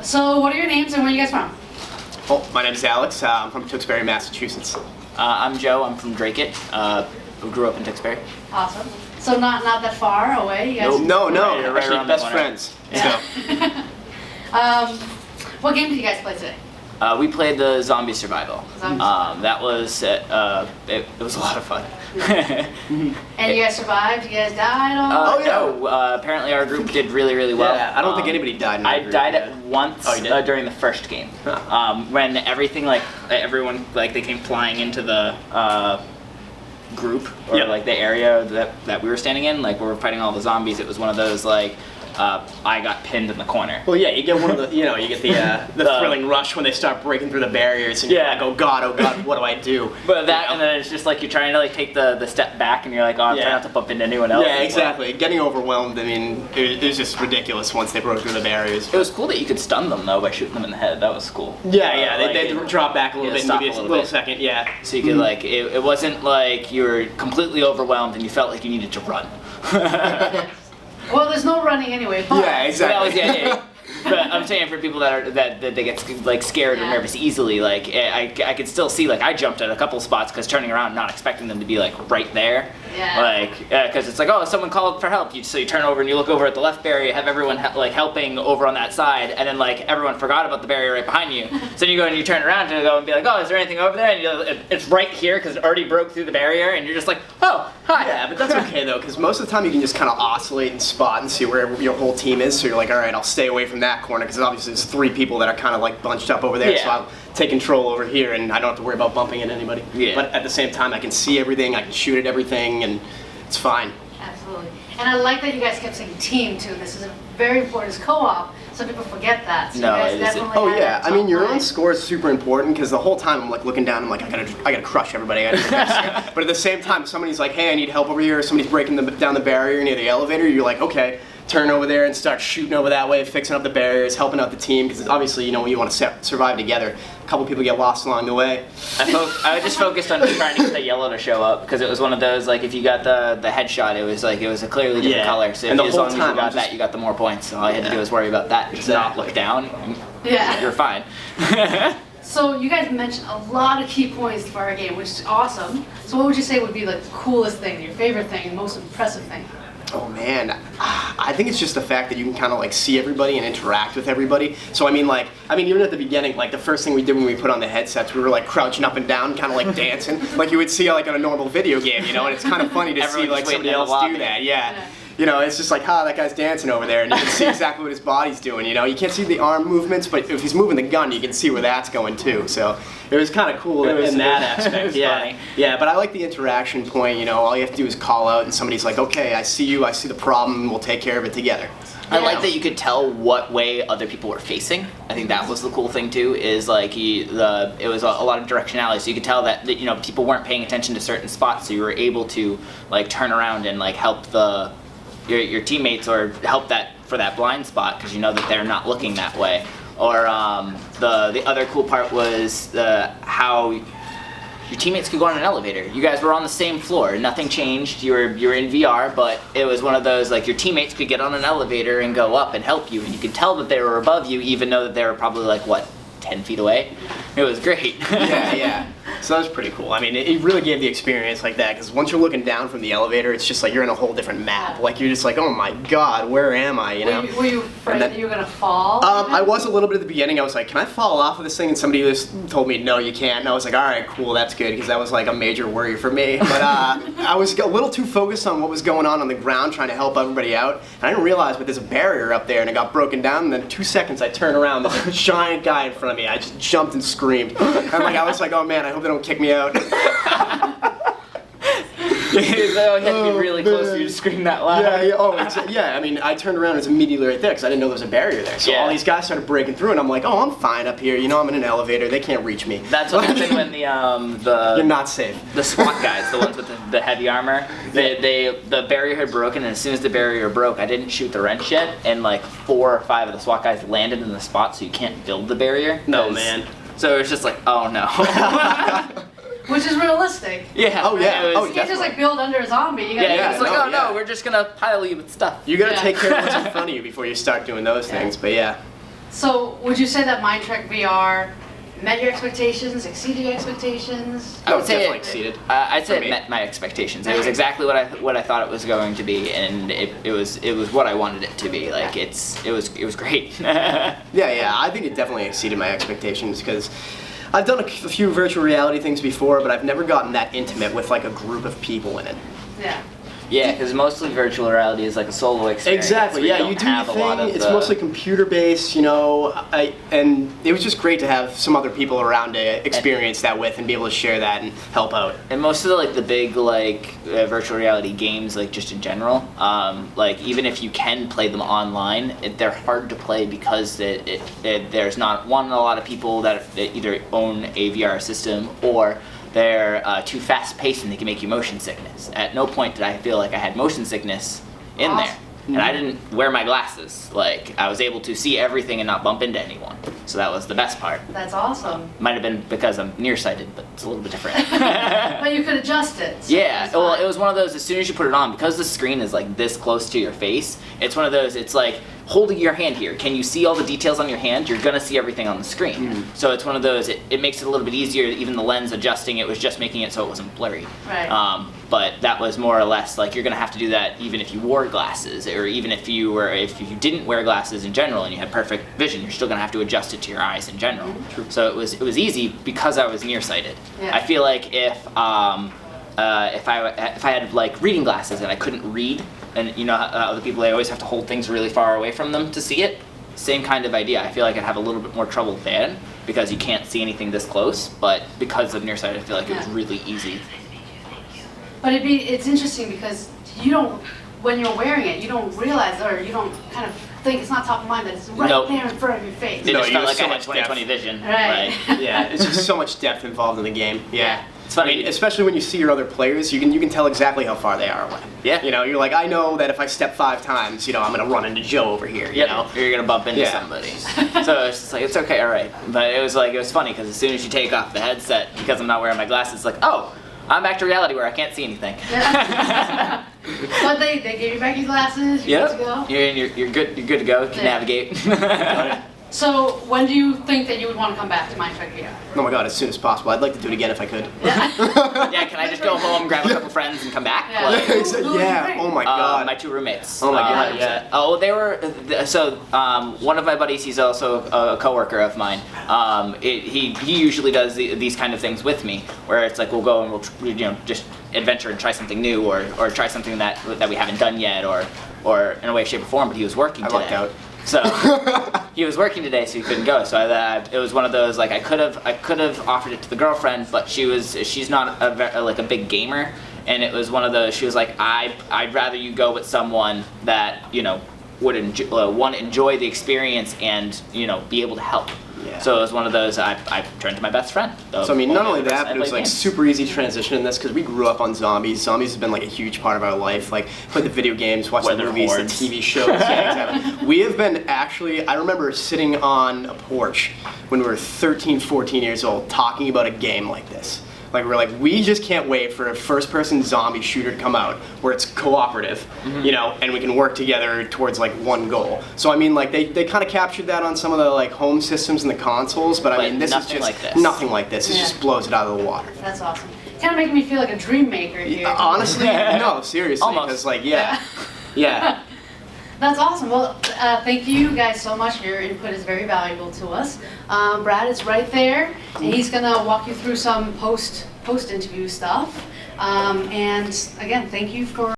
So, what are your names and where are you guys from? Oh, my name's Alex. I'm from Tewksbury, Massachusetts. I'm Joe. I'm from Drake. We grew up in Tewksbury. Awesome. So not that far away, you guys? No, Right actually around the best corner. friends. Yeah. So. What game did you guys play today? We played the Zombie Survival. That was it was a lot of fun. And you guys survived? You guys died? Oh, yeah. No, apparently our group did really, really well. Yeah, I don't think anybody died in our I group, died yeah. once Oh, you did? during the first game. Huh. When everything, everyone, they came flying into the group, or Yeah. the area that we were standing in, we were fighting all the zombies. It was one of those, I got pinned in the corner. Well, yeah, you get one of the, you get the thrilling rush when they start breaking through the barriers, and you're Yeah. like, oh god, what do I do? But that, You know? and then it's just you're trying to take the step back, and you're like, oh, I'm Yeah. trying not to bump into anyone else. Yeah, exactly. Getting overwhelmed, I mean, it was just ridiculous once they broke through the barriers. It was cool that you could stun them though by shooting them in the head. That was cool. Yeah, they drop back a little bit and stop give you a a little little bit. second, yeah. So you could it wasn't like you were completely overwhelmed and you felt like you needed to run. Well, there's no running anyway, but... Yeah, So that was exactly. the idea. But I'm saying for people that they get scared or Yeah. nervous easily, I could still see I jumped at a couple spots because turning around not expecting them to be right there. Yeah. Because it's oh, someone called for help. So you turn over and you look over at the left barrier, have everyone helping over on that side, and then everyone forgot about the barrier right behind you. So then you go and you turn around and go and be oh, is there anything over there? And it's right here because it already broke through the barrier, and you're just oh, hi. Yeah, but that's okay though, because most of the time you can just kind of oscillate and spot and see where your whole team is. So you're all right, I'll stay away from that corner because obviously there's 3 people that are kind of bunched up over there. Yeah. So I'll take control over here, and I don't have to worry about bumping into anybody. Yeah. But at the same time, I can see everything, I can shoot at everything, and it's fine. Absolutely. And I like that you guys kept saying team, too. This is very important. It's co-op. Some people forget that. So No, you guys it isn't. definitely Oh had yeah, that I mean your top own line. score is super important because the whole time I'm looking down, I'm I gotta crush everybody. I gotta but at the same time, somebody's hey, I need help over here. Or somebody's breaking down the barrier near the elevator. You're okay, turn over there and start shooting over that way, fixing up the barriers, helping out the team because obviously you want to survive together. A couple people get lost along the way. I just focused on trying to get the yellow to show up because it was one of those if you got the headshot, it was it was a clearly different Yeah. color. So And the as whole long as you time, got I'm just- that, you got the more points. So all I had to do was worry about that, just not look down. And Yeah. you're fine. So you guys mentioned a lot of key points for our game, which is awesome. So what would you say would be the coolest thing, your favorite thing, and most impressive thing? Oh man, I think it's just the fact that you can kind of see everybody and interact with everybody. So I mean even at the beginning, the first thing we did when we put on the headsets, we were crouching up and down, kind of dancing, like you would see on a normal video game, and it's kind of funny to see Everyone just somebody waiting in the else lobby. do that. Yeah. It's just that guy's dancing over there, and you can see exactly what his body's doing. You can't see the arm movements, but if he's moving the gun, you can see where that's going too. So it was kind of cool in that aspect. It was funny. Yeah, but I like the interaction point. All you have to do is call out, and somebody's okay, I see you, I see the problem, and we'll take care of it together. I like that you could tell what way other people were facing. I think that was the cool thing too. Is it was a lot of directionality, so you could tell that people weren't paying attention to certain spots, so you were able to turn around and help your teammates or help for that blind spot because that they're not looking that way. Or the other cool part was how your teammates could go on an elevator. You guys were on the same floor. Nothing changed. You were in VR, but it was one of those your teammates could get on an elevator and go up and help you, and you could tell that they were above you, even though that they were probably 10 feet away. It was great. Yeah. So that was pretty cool. I mean, it really gave the experience like that, because once you're looking down from the elevator, it's just you're in a whole different map. You're just oh my god, where am I, Were you afraid that you were going to fall? I was a little bit at the beginning. I was can I fall off of this thing? And somebody just told me, no, you can't. And I was all right, cool, that's good, because that was a major worry for me. But I was a little too focused on what was going on the ground, trying to help everybody out. And I didn't realize, but there's a barrier up there, and it got broken down, and then in 2 seconds I turned around, there's a giant guy in front of me. I just jumped and screamed. And I was oh man, I hope they don't kick me out. You had to be really close for you to scream that loud. I mean, I turned around, it's immediately right there because I didn't know there was a barrier there. So all these guys started breaking through, and I'm oh, I'm fine up here. I'm in an elevator. They can't reach me. That's what happened when You're not safe. the SWAT guys, the ones with the heavy armor, the barrier had broken, and as soon as the barrier broke, I didn't shoot the wrench yet, and 4 or 5 of the SWAT guys landed in the spot, so you can't build the barrier. No, man. So it was just oh no. Which is realistic. Yeah. Oh, yeah. It was- You can't just build under a zombie. You gotta Yeah, it's no, oh yeah. no, we're just gonna pile you with stuff. You gotta Yeah. take care of what's in front of you before you start doing those things. But yeah. So would you say that MindTrek VR met your expectations, exceeded your expectations? I would say definitely it exceeded. I'd say For it me. met my expectations. It was exactly what I thought it was going to be, and it was what I wanted it to be. Like it was great. Yeah, I think it definitely exceeded my expectations because I've done a few virtual reality things before, but I've never gotten that intimate with like a group of people in it. Yeah. Yeah, because mostly virtual reality is like a solo experience. Exactly. where Yeah, don't you do have your a lot thing. of It's the- mostly computer based, you know. And it was just great to have some other people around to experience that with and be able to share that and help out. And most of the big virtual reality games, like just in general, like even if you can play them online, they're hard to play because there's not a lot of people that either own a VR system or they're too fast paced and they can make you motion sickness. At no point did I feel like I had motion sickness in Awesome. there. And I didn't wear my glasses. Like I was able to see everything and not bump into anyone. So that was the best part. That's awesome. Might have been because I'm nearsighted, but it's a little bit different. But you could adjust it. So Yeah, that's well, fine. it was one of those, as soon as you put it on, because the screen is like this close to your face, it's one of those, it's like holding your hand here. Can you see all the details on your hand? You're gonna see everything on the screen. So it's one of those, it makes it a little bit easier, even the lens adjusting, it was just making it so it wasn't blurry. Right. But that was more or less like you're gonna have to do that even if you wore glasses, or even if you didn't wear glasses in general and you had perfect vision, you're still gonna have to adjust it to your eyes in general. So it was easy because I was nearsighted. Yeah. I feel like if I had like reading glasses and I couldn't read, and you know other people, they always have to hold things really far away from them to see it. Same kind of idea. I feel like I'd have a little bit more trouble then because you can't see anything this close. But because of nearsighted, I feel like it was Yeah. really easy. But it's interesting because you don't, when you're wearing it, you don't realize or you don't kind of think it's not top of mind that it's right Nope. there in front of your face. It No, just you felt have like so I had much 20/20 vision. Right. Yeah, it's just so much depth involved in the game. Yeah. It's funny. I mean, especially when you see your other players, you can tell exactly how far they are away. Yeah. You know, you're like, I know that if I step 5 times, you know, I'm gonna run into Joe over here. You know. Or you're gonna bump into Yeah. somebody. So it's just like, it's okay, all right. But it was funny because as soon as you take off the headset, because I'm not wearing my glasses, it's like, oh, I'm back to reality where I can't see anything. Yeah. But they gave you back your glasses, you're good to go. You're good to go. You can Yeah. navigate. So when do you think that you would want to come back to MindTrek VR? Oh my god, as soon as possible. I'd like to do it again if I could. Yeah, can I just go home, grab a couple friends, and come back? Yeah. Like, Yeah. Oh my god. my 2 roommates. Oh my God, 100%. yeah. Oh, they were so. One of my buddies, he's also a coworker of mine. He usually does these kind of things with me, where it's like we'll go and we'll just adventure and try something new, or try something that we haven't done yet, or in a way, shape, or form. But he was working I today. lucked out. So he was working today, so he couldn't go. So it was one of those like I could have offered it to the girlfriend, but she's not a big gamer, and it was one of those. She was like, I'd rather you go with someone that would enjoy the experience and be able to help. Yeah. So it was one of those. I turned to my best friend. So I mean, not only the person that, I but it was played like games. super easy to transition in this because we grew up on zombies. Zombies has been like a huge part of our life. Like, play the video games, watch the Weather movies, hordes. the TV shows. Yeah, exactly. We have been actually. I remember sitting on a porch when we were 13, 14 years old, talking about a game like this. Like, we're like, we just can't wait for a first-person zombie shooter to come out where it's cooperative, and we can work together towards like one goal. So I mean, like they kind of captured that on some of the like home systems and the consoles, but I But mean, this is nothing just like this. nothing like this. It Yeah. just blows it out of the water. That's awesome. Kind of making me feel like a dream maker here. Honestly, no, seriously, Almost. because like, yeah. That's awesome. Well, thank you guys so much. Your input is very valuable to us. Brad is right there, and he's gonna walk you through some post-interview stuff. And again, thank you for